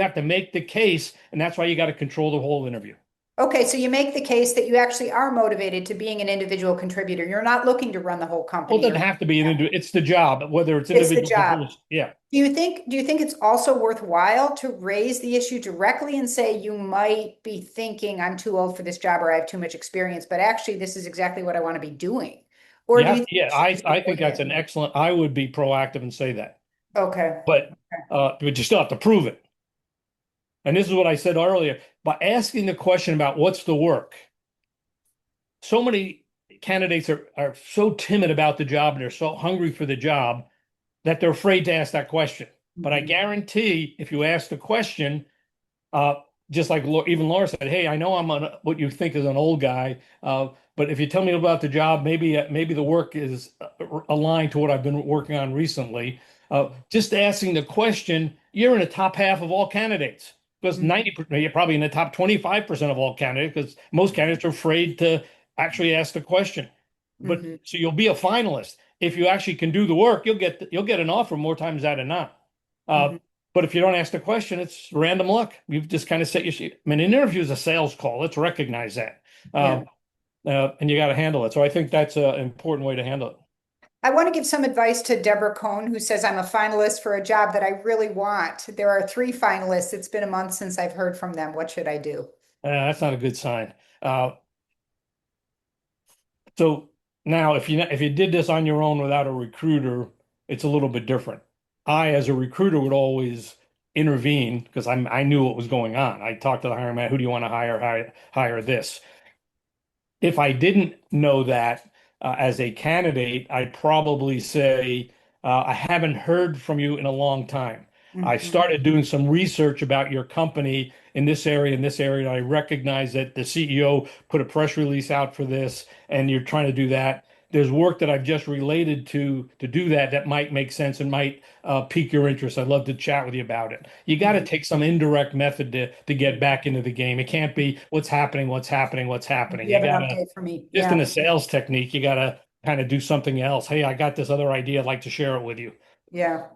have to make the case, and that's why you got to control the whole interview. okay, so you make the case that you actually are motivated to being an individual contributor. You're not looking to run the whole Well, it company doesn't or have to be it's the job, whether it's it's the individual job. contributors. Yeah. Do you think it's also worthwhile to raise the issue directly and say you might be thinking I'm too old for this job or I have too much experience, but actually this is exactly what I want to be doing? Or do you think Yeah, you should just I think avoid that's it? an excellent, I would be proactive and say that. Okay. But you still have to prove it. And this is what I said earlier. By asking the question about what's the work, so many candidates are so timid about the job and they're so hungry for the job that they're afraid to ask that question. But I Mhm. guarantee if you ask the question, uh, just like even Laura said, hey, I know what you think is an old guy, but if you tell me about the job, maybe the work is aligned to what I've been working on recently. Just asking the question, you're in the top half of all candidates because Mhm. 90%, you're probably in the top 25% of all candidates because most candidates are afraid to actually ask the question. But Mhm. so you'll be a finalist. If you actually can do the work, you'll get an offer more times than not. Uh, Mhm. but if you don't ask the question, it's random luck. You've just kind of set your sheet. I mean, an interview is a sales call. Let's recognize that. Yeah. And you got to handle it. So I think that's an important way to handle it. I want to give some advice to Deborah Cohn, who says I'm a finalist for a job that I really want. There are three finalists. It's been a month since I've heard from them. What should I do? That's not a good sign. Uh, so now, if you did this on your own without a recruiter, it's a little bit different. I, as a recruiter, would always intervene because I knew what was going on. I talked to the hiring man. Who do you want to hire? Hire this. If I didn't know that as a candidate, I'd probably say, I haven't heard from you in a long time. I Mhm. started doing some research about your company in this area, and I recognize that the CEO put a press release out for this, and you're trying to do that. There's work that I've just related to do that might make sense and might pique your interest. I'd love to chat with you about it. You got to Mhm. take some indirect method to get back into the game. It can't be what's happening, what's Do happening. you You have an got to, update for me? just Yeah. in a sales technique, you got to kind of do something else. Hey, I got this other idea. I'd like to share it with you. Yeah.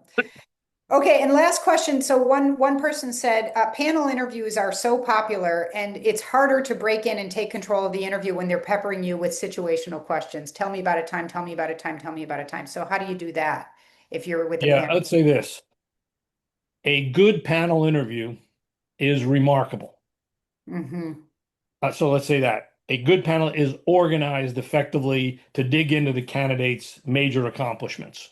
Okay, and last question. So one person said panel interviews are so popular, and it's harder to break in and take control of the interview when they're peppering you with situational questions. Tell me about a time. Tell me about a time. Tell me about a time. So how do you do that if you're with a Yeah, panel? I'd say this. A good panel interview is remarkable. Hmm. So let's say that. A good panel is organized effectively to dig into the candidate's major accomplishments.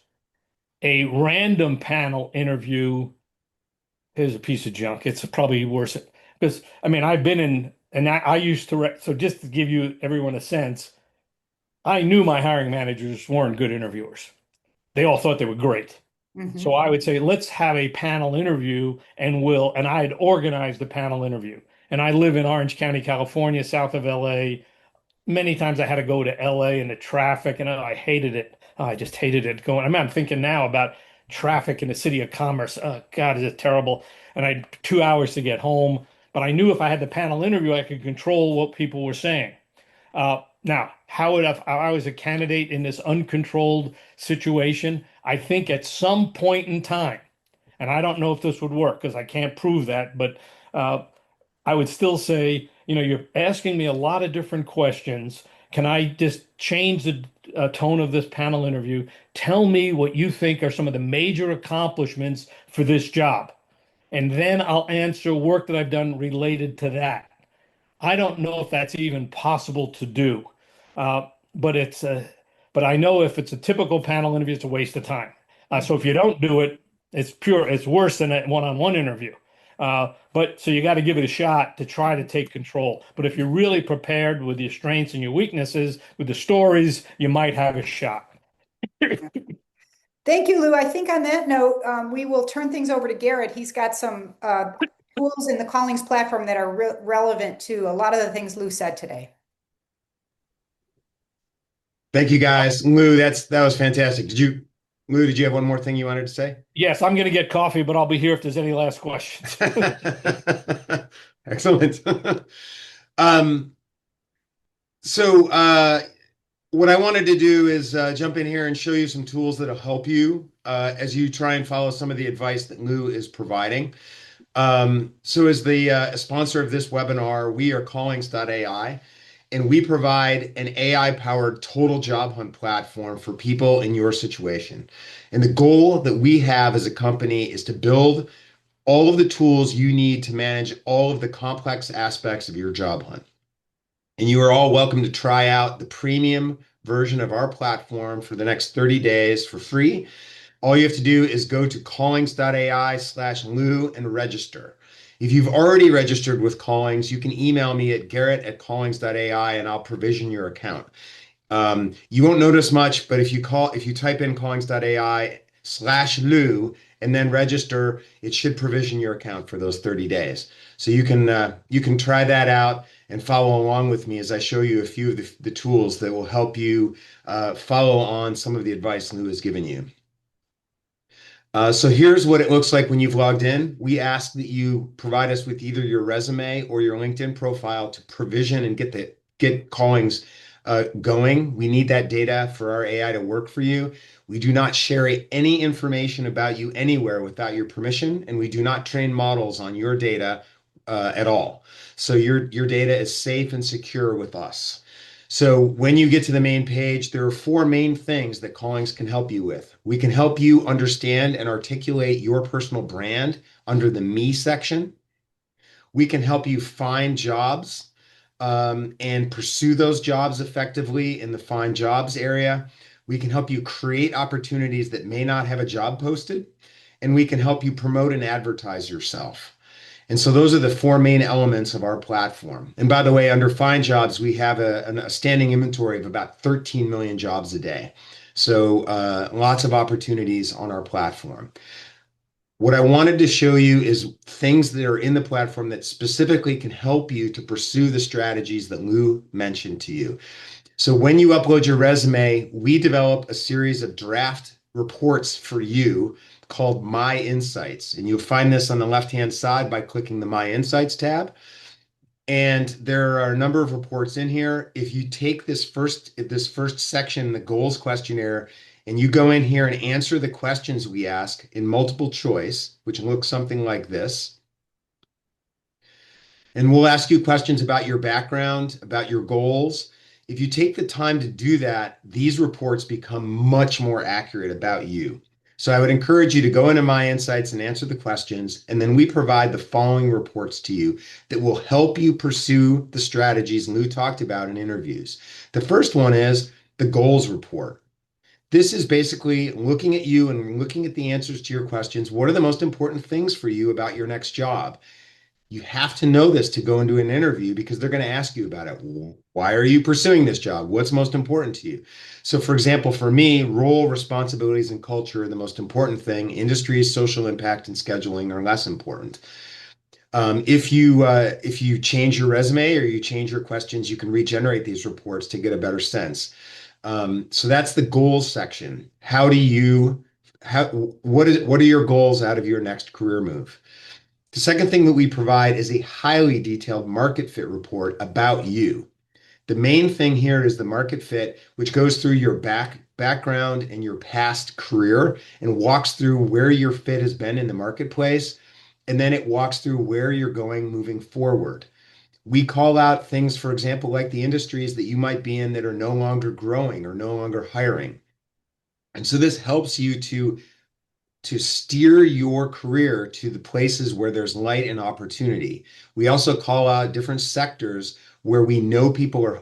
A random panel interview is a piece of junk. It's probably worse. Because I mean, I've been in, and I used to, so just to give you everyone a sense, I knew my hiring managers weren't good interviewers. They all thought they were great. So Mhm. I would say, let's have a panel interview and I had organized the panel interview. And I live in Orange County, California, south of LA. Many times I had to go to LA and the traffic, and I hated it. Oh, I just hated it going. I mean, I'm thinking now about traffic in the city of commerce. Oh, God, is it terrible? And I had 2 hours to get home. But I knew if I had the panel interview, I could control what people were saying. Now, how would if I was a candidate in this uncontrolled situation? I think at some point in time, and I don't know if this would work because I can't prove that, but uh, I would still say, you're asking me a lot of different questions. Can I just change the tone of this panel interview? Tell me what you think are some of the major accomplishments for this job, and then I'll answer work that I've done related to that. I don't know if that's even possible to do, but but I know if it's a typical panel interview, it's a waste of time. So if you don't do it, it's worse than a one-on-one interview. But so you got to give it a shot to try to take control. But if you're really prepared with your strengths and your weaknesses, with the stories, you might have a shot. Thank you, Lou. I think on that note, we will turn things over to Garrett. He's got some tools in the Callings platform that are relevant to a lot of the things Lou said today. Thank you, guys. Lou, that was fantastic. Lou, did you have one more thing you wanted to say? Yes, I'm going to get coffee, but I'll be here if there's any last questions. Excellent. Um, so what I wanted to do is jump in here and show you some tools that'll help you as you try and follow some of the advice that Lou is providing. So as the sponsor of this webinar, we are Callings.ai, and we provide an AI-powered total job hunt platform for people in your situation. And the goal that we have as a company is to build all of the tools you need to manage all of the complex aspects of your job hunt. And you are all welcome to try out the premium version of our platform for the next 30 days for free. All you have to do is go to callings.ai/Lou and register. If you've already registered with Callings, you can email me at garrett@callings.ai and I'll provision your account. You won't notice much, but if you type in callings.ai/Lou and then register, it should provision your account for those 30 days. So you can try that out and follow along with me as I show you a few of the tools that will help you follow on some of the advice Lou has given you. So here's what it looks like when you've logged in. We ask that you provide us with either your resume or your LinkedIn profile to provision and get Callings going. We need that data for our AI to work for you. We do not share any information about you anywhere without your permission, and we do not train models on your data at all. So your data is safe and secure with us. So when you get to the main page, there are four main things that Callings can help you with. We can help you understand and articulate your personal brand under the Me section. We can help you find jobs and pursue those jobs effectively in the Find Jobs area. We can help you create opportunities that may not have a job posted, and we can help you promote and advertise yourself. And so those are the four main elements of our platform. And by the way, under Find Jobs, we have a standing inventory of about 13 million jobs a day. So lots of opportunities on our platform. What I wanted to show you is things that are in the platform that specifically can help you to pursue the strategies that Lou mentioned to you. So when you upload your resume, we develop a series of draft reports for you called My Insights. And you'll find this on the left-hand side by clicking the My Insights tab. And there are a number of reports in here. If you take this first section, the goals questionnaire, and you go in here and answer the questions we ask in multiple choice, which looks something like this. And we'll ask you questions about your background, about your goals. If you take the time to do that, these reports become much more accurate about you. So I would encourage you to go into My Insights and answer the questions, and then we provide the following reports to you that will help you pursue the strategies Lou talked about in interviews. The first one is the goals report. This is basically looking at you and looking at the answers to your questions. What are the most important things for you about your next job? You have to know this to go into an interview because they're going to ask you about it. Why are you pursuing this job? What's most important to you? So, for example, for me, role, responsibilities, and culture are the most important thing. Industries, social impact, and scheduling are less important. If you change your resume or you change your questions, you can regenerate these reports to get a better sense. So that's the goals section. What are your goals out of your next career move? The second thing that we provide is a highly detailed market fit report about you. The main thing here is the market fit, which goes through your background and your past career and walks through where your fit has been in the marketplace. And then it walks through where you're going moving forward. We call out things, for example, like the industries that you might be in that are no longer growing or no longer hiring. And so this helps you to steer your career to the places where there's light and opportunity. We also call out different sectors where we know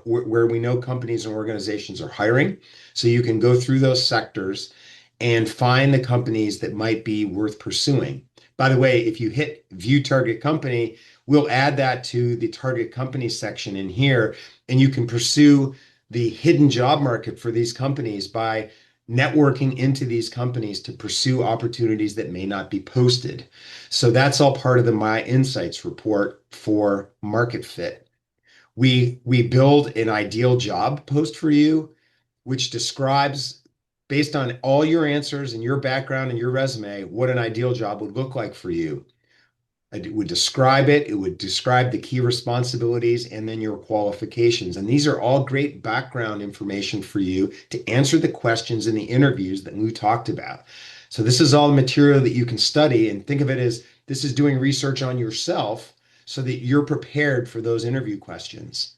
where we know companies and organizations are hiring. So you can go through those sectors and find the companies that might be worth pursuing. By the way, if you hit view target company, we'll add that to the target company section in here, and you can pursue the hidden job market for these companies by networking into these companies to pursue opportunities that may not be posted. So that's all part of the My Insights report for market fit. We build an ideal job post for you, which describes, based on all your answers and your background and your resume, what an ideal job would look like for you. It would describe it. It would describe the key responsibilities and then your qualifications. And these are all great background information for you to answer the questions in the interviews that Lou talked about. So this is all material that you can study, and think of it as this is doing research on yourself so that you're prepared for those interview questions.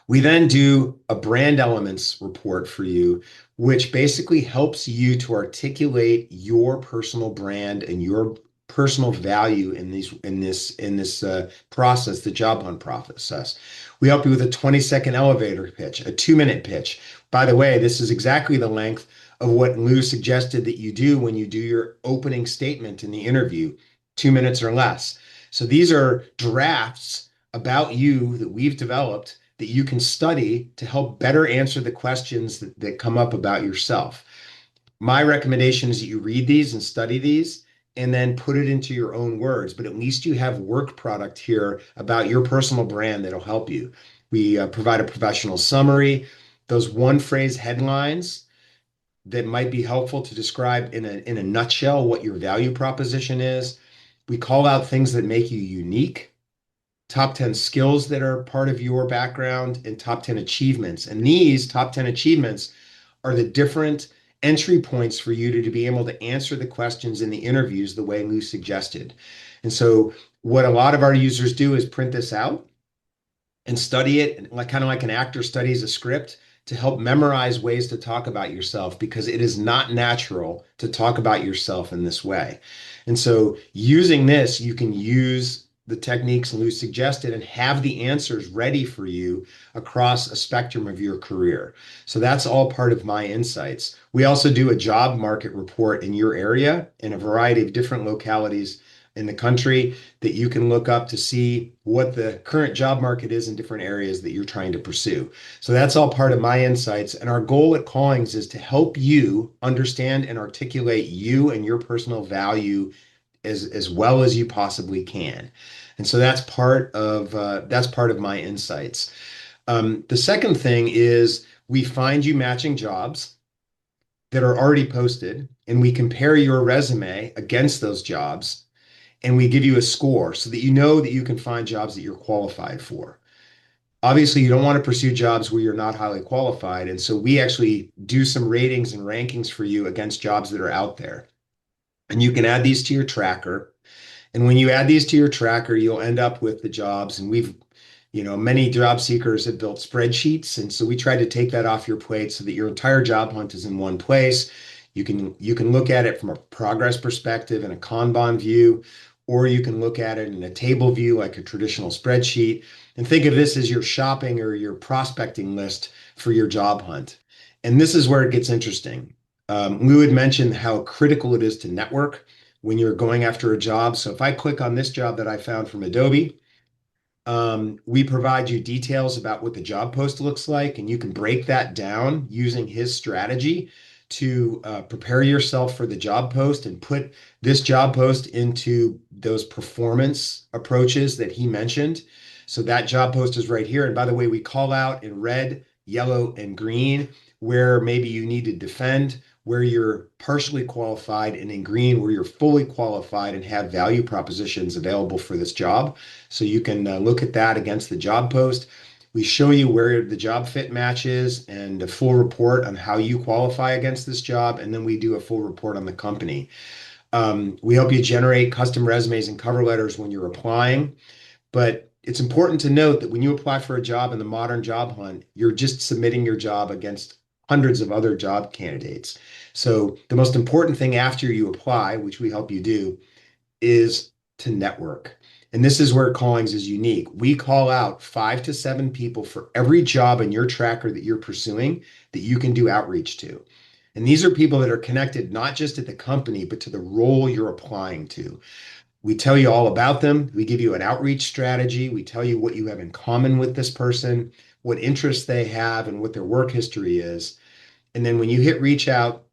We then do a brand elements report for you, which basically helps you to articulate your personal brand and your personal value in this process, the job hunt process. We help you with a 20-second elevator pitch, a 2-minute pitch. By the way, this is exactly the length of what Lou suggested that you do when you do your opening statement in the interview, 2 minutes or less. So these are drafts about you that we've developed that you can study to help better answer the questions that come up about yourself. My recommendation is that you read these and study these and then put it into your own words, but at least you have work product here about your personal brand that'll help you. We provide a professional summary, those one phrase headlines that might be helpful to describe in a nutshell what your value proposition is. We call out things that make you unique, top 10 skills that are part of your background, and top 10 achievements. And these top 10 achievements are the different entry points for you to be able to answer the questions in the interviews the way Lou suggested. And so what a lot of our users do is print this out and study it, like kind of like an actor studies a script, to help memorize ways to talk about yourself, because it is not natural to talk about yourself in this way. And so using this, you can use the techniques Lou suggested and have the answers ready for you across a spectrum of your career. So that's all part of My Insights. We also do a job market report in your area in a variety of different localities in the country that you can look up to see what the current job market is in different areas that you're trying to pursue. So that's all part of My Insights. And our goal at Callings is to help you understand and articulate you and your personal value as well as you possibly can. And so that's part of My Insights. The second thing is we find you matching jobs that are already posted, and we compare your resume against those jobs, and we give you a score so that you know that you can find jobs that you're qualified for. Obviously, you don't want to pursue jobs where you're not highly qualified, and so we actually do some ratings and rankings for you against jobs that are out there. And you can add these to your tracker. And when you add these to your tracker, you'll end up with the jobs. And many job seekers have built spreadsheets. And so we try to take that off your plate so that your entire job hunt is in one place. You can look at it from a progress perspective in a Kanban view, or you can look at it in a table view like a traditional spreadsheet. And think of this as your shopping or your prospecting list for your job hunt. And this is where it gets interesting. Lou had mentioned how critical it is to network. when you're going after a job. So if I click on this job that I found from Adobe, we provide you details about what the job post looks like, and you can break that down using his strategy to prepare yourself for the job post and put this job post into those performance approaches that he mentioned. So that job post is right here. And by the way, we call out in red, yellow, and green where maybe you need to defend, where you're partially qualified, and in green where you're fully qualified and have value propositions available for this job. So you can look at that against the job post. We show you where the job fit match is and a full report on how you qualify against this job. And then we do a full report on the company. We help you generate custom resumes and cover letters when you're applying. But it's important to note that when you apply for a job in the modern job hunt, you're just submitting your job against hundreds of other job candidates. So the most important thing after you apply, which we help you do, is to network. And this is where Callings is unique. We call out 5 to 7 people for every job in your tracker that you're pursuing that you can do outreach to. And these are people that are connected not just at the company, but to the role you're applying to. We tell you all about them. We give you an outreach strategy. We tell you what you have in common with this person, what interests they have, and what their work history is. And then when you hit reach out,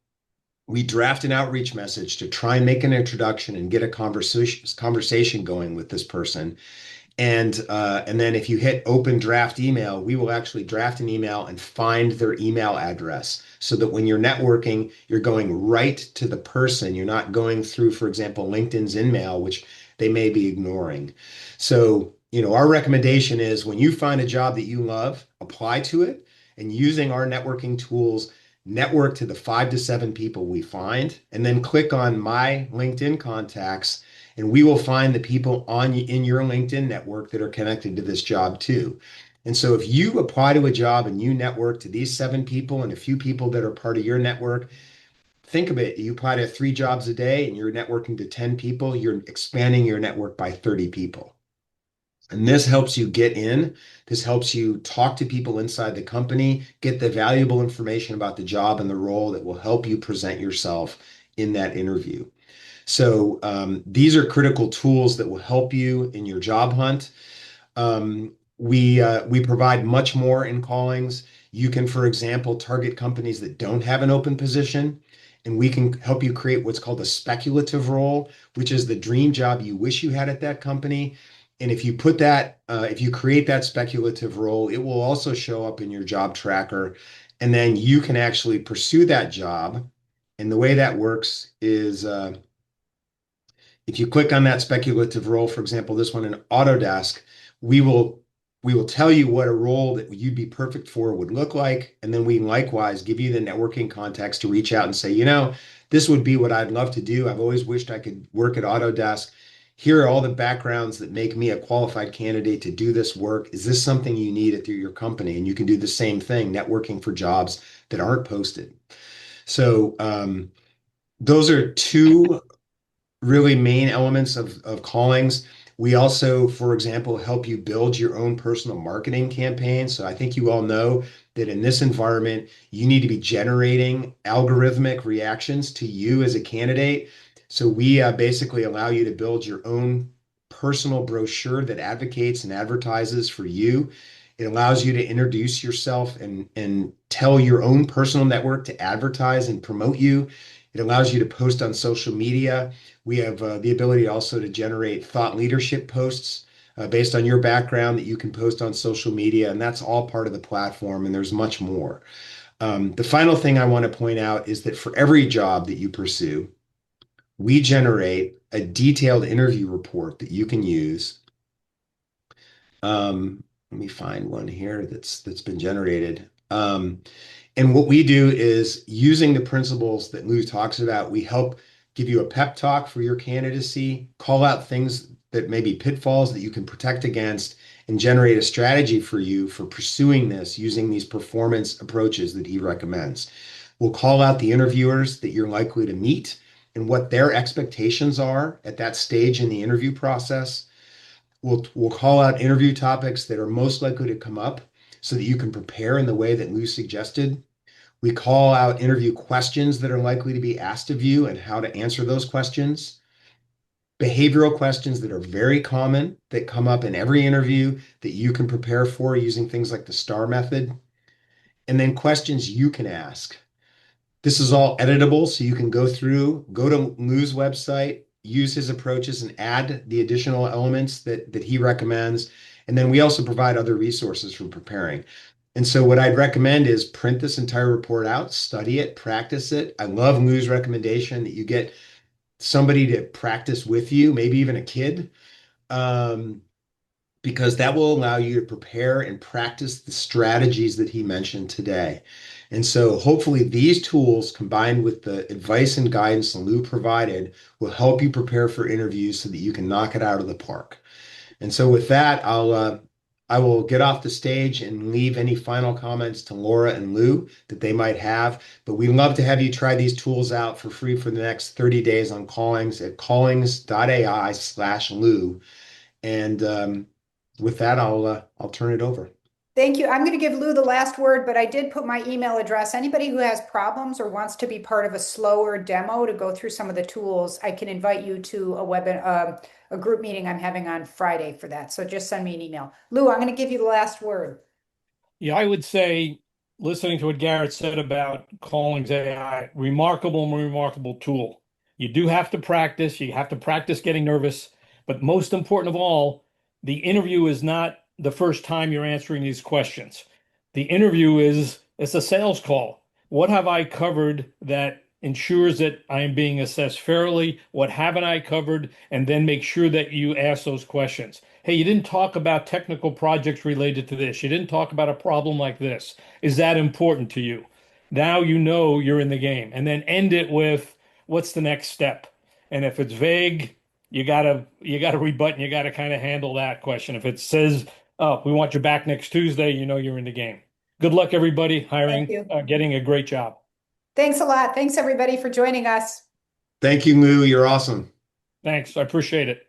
we draft an outreach message to try and make an introduction and get a conversation going with this person. And then if you hit open draft email, we will actually draft an email and find their email address so that when you're networking, you're going right to the person. You're not going through, for example, LinkedIn's InMail, which they may be ignoring. So, our recommendation is when you find a job that you love, apply to it, and using our networking tools, network to the 5 to 7 people we find, and then click on My LinkedIn Contacts, and we will find the people in your LinkedIn network that are connected to this job too. And so if you apply to a job and you network to these 7 people and a few people that are part of your network, think of it. You apply to 3 jobs a day and you're networking to 10 people, you're expanding your network by 30 people. And this helps you get in. This helps you talk to people inside the company, get the valuable information about the job and the role that will help you present yourself in that interview. So these are critical tools that will help you in your job hunt. We provide much more in Callings. You can, for example, target companies that don't have an open position, and we can help you create what's called a speculative role, which is the dream job you wish you had at that company. And if you if you create that speculative role, it will also show up in your job tracker, and then you can actually pursue that job. And the way that works is if you click on that speculative role, for example, this one in Autodesk, we will tell you what a role that you'd be perfect for would look like. And then we likewise give you the networking contacts to reach out and say, this would be what I'd love to do. I've always wished I could work at Autodesk. Here are all the backgrounds that make me a qualified candidate to do this work. Is this something you need at your company? And you can do the same thing, networking for jobs that aren't posted. So those are 2 really main elements of Callings. We also, for example, help you build your own personal marketing campaign. So I think you all know that in this environment, you need to be generating algorithmic reactions to you as a candidate. So we basically allow you to build your own personal brochure that advocates and advertises for you. It allows you to introduce yourself and tell your own personal network to advertise and promote you. It allows you to post on social media. We have the ability also to generate thought leadership posts based on your background that you can post on social media, and that's all part of the platform, and there's much more. The final thing I want to point out is that for every job that you pursue, we generate a detailed interview report that you can use. Let me find one here that's been generated. And what we do is using the principles that Lou talks about, we help give you a pep talk for your candidacy, call out things that may be pitfalls that you can protect against, and generate a strategy for you for pursuing this using these performance approaches that he recommends. We'll call out the interviewers that you're likely to meet and what their expectations are at that stage in the interview process. We'll call out interview topics that are most likely to come up so that you can prepare in the way that Lou suggested. We call out interview questions that are likely to be asked of you and how to answer those questions. behavioral questions that are very common that come up in every interview that you can prepare for using things like the STAR method, and then questions you can ask. This is all editable, so you can go through, go to Lou's website, use his approaches, and add the additional elements that he recommends. And then we also provide other resources for preparing. And so what I'd recommend is print this entire report out, study it, practice it. I love Lou's recommendation that you get somebody to practice with you, maybe even a kid, because that will allow you to prepare and practice the strategies that he mentioned today. And so hopefully these tools combined with the advice and guidance Lou provided will help you prepare for interviews so that you can knock it out of the park. And so with that, I will get off the stage and leave any final comments to Laura and Lou that they might have. But we'd love to have you try these tools out for free for the next 30 days on Callings at callings.ai/Lou. And with that, I'll turn it over. Thank you. I'm going to give Lou the last word, but I did put my email address. Anybody who has problems or wants to be part of a slower demo to go through some of the tools, I can invite you to a group meeting I'm having on Friday for that. So just send me an email. Lou, I'm going to give you the last word. Yeah, I would say, listening to what Garrett said about Callings AI, remarkable tool. You do have to practice. You have to practice getting nervous. But most important of all, the interview is not the first time you're answering these questions. The interview it's a sales call. What have I covered that ensures that I am being assessed fairly? What haven't I covered? And then make sure that you ask those questions. Hey, you didn't talk about technical projects related to this. You didn't talk about a problem like this. Is that important to you? Now you know you're in the game. And then end it with, what's the next step? And if it's vague, you gotta rebut and you gotta kind of handle that question. If it says, "Oh, we want you back next Tuesday," you know you're in the game. Good luck, everybody, Thank hiring, you. getting a great job. Thanks a lot. Thanks everybody for joining us. Thank you, Lou. You're awesome. Thanks. I appreciate it.